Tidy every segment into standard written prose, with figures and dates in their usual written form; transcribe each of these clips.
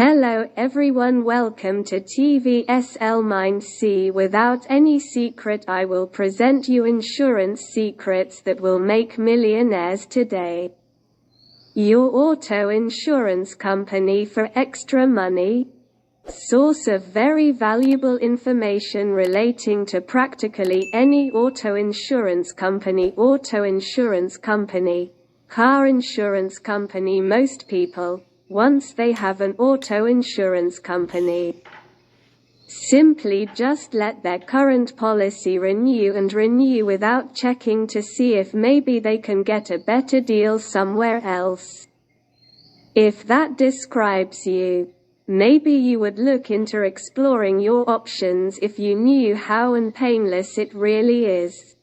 Hello everyone, welcome to TVSL Mind C. Without any secret, I will present you insurance secrets that will make millionaires today. Your auto insurance company for extra money? Source of very valuable information relating to practically any auto insurance company, car insurance company. Most people, once they have an auto insurance company, simply just let their current policy renew without checking to see if maybe they can get a better deal somewhere else. If that describes you, maybe you would look into exploring your options if you knew how painless it really is.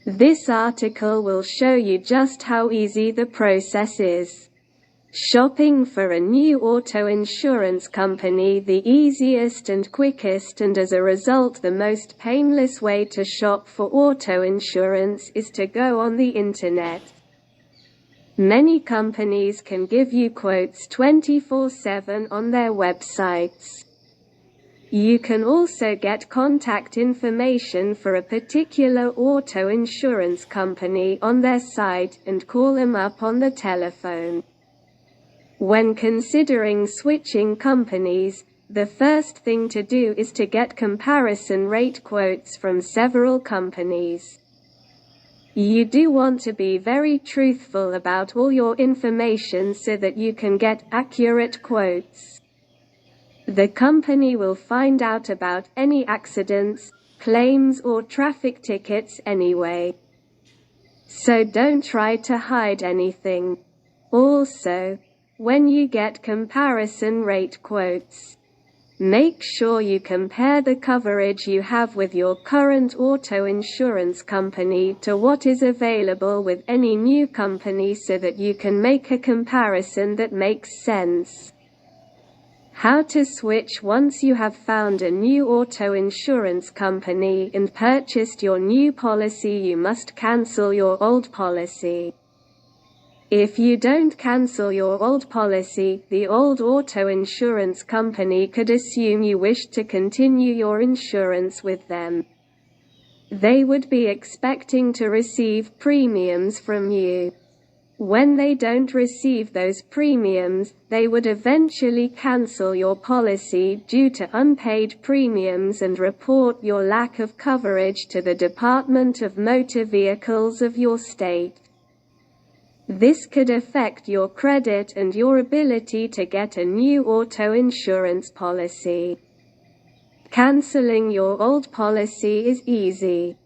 This article will show you just how easy the process is. Shopping for a new auto insurance company, the easiest and quickest and as a result the most painless way to shop for auto insurance is to go on the internet. Many companies can give you quotes 24/7 on their websites. You can also get contact information for a particular auto insurance company on their site and call them up on the telephone. When considering switching companies, the first thing to do is to get comparison rate quotes from several companies. You do want to be very truthful about all your information so that you can get accurate quotes. The company will find out about any accidents, claims or traffic tickets anyway. So don't try to hide anything. Also, when you get comparison rate quotes, make sure you compare the coverage you have with your current auto insurance company to what is available with any new company so that you can make a comparison that makes sense. How to switch. Once you have found a new auto insurance company and purchased your new policy, you must cancel your old policy. If you don't cancel your old policy, the old auto insurance company could assume you wish to continue your insurance with them. They would be expecting to receive premiums from you. When they don't receive those premiums, they would eventually cancel your policy due to unpaid premiums and report your lack of coverage to the Department of Motor Vehicles of your state. This could affect your credit and your ability to get a new auto insurance policy. Canceling your old policy is easy.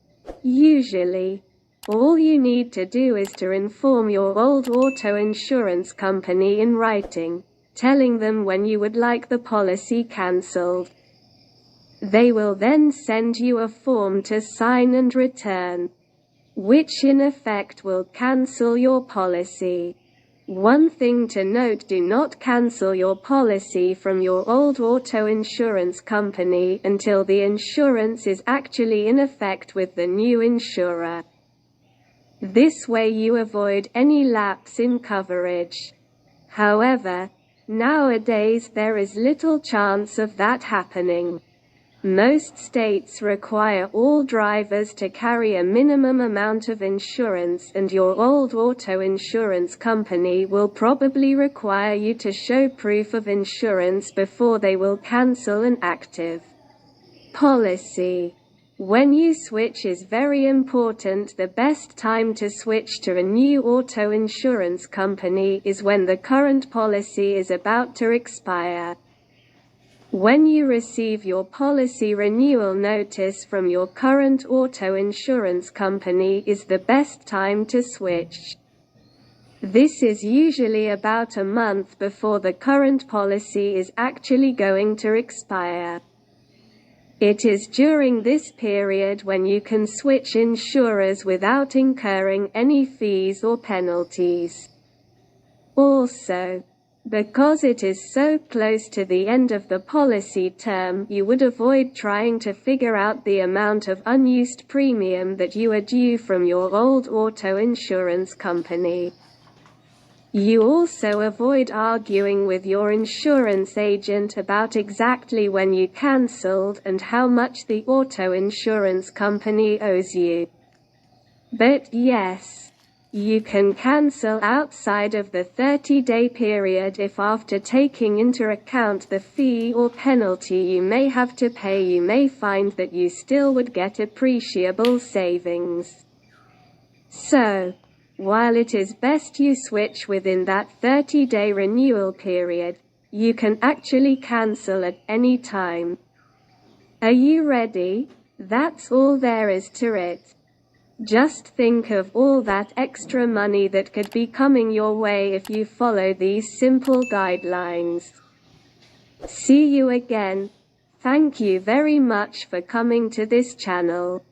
Usually, all you need to do is to inform your old auto insurance company in writing, telling them when you would like the policy cancelled. They will then send you a form to sign and return, which in effect will cancel your policy. One thing to note: do not cancel your policy from your old auto insurance company until the insurance is actually in effect with the new insurer. This way you avoid any lapse in coverage. However, nowadays there is little chance of that happening. Most states require all drivers to carry a minimum amount of insurance, and your old auto insurance company will probably require you to show proof of insurance before they will cancel an active policy. When you switch is very important. The best time to switch to a new auto insurance company is when the current policy is about to expire. When you receive your policy renewal notice from your current auto insurance company is the best time to switch. This is usually about a month before the current policy is actually going to expire. It is during this period when you can switch insurers without incurring any fees or penalties. Also, because it is so close to the end of the policy term, you would avoid trying to figure out the amount of unused premium that you are due from your old auto insurance company. You also avoid arguing with your insurance agent about exactly when you cancelled and how much the auto insurance company owes you. But yes, you can cancel outside of the 30-day period if, after taking into account the fee or penalty you may have to pay, you may find that you still would get appreciable savings. So, while it is best you switch within that 30-day renewal period, you can actually cancel at any time. Are you ready? That's all there is to it. Just think of all that extra money that could be coming your way if you follow these simple guidelines. See you again. Thank you very much for coming to this channel.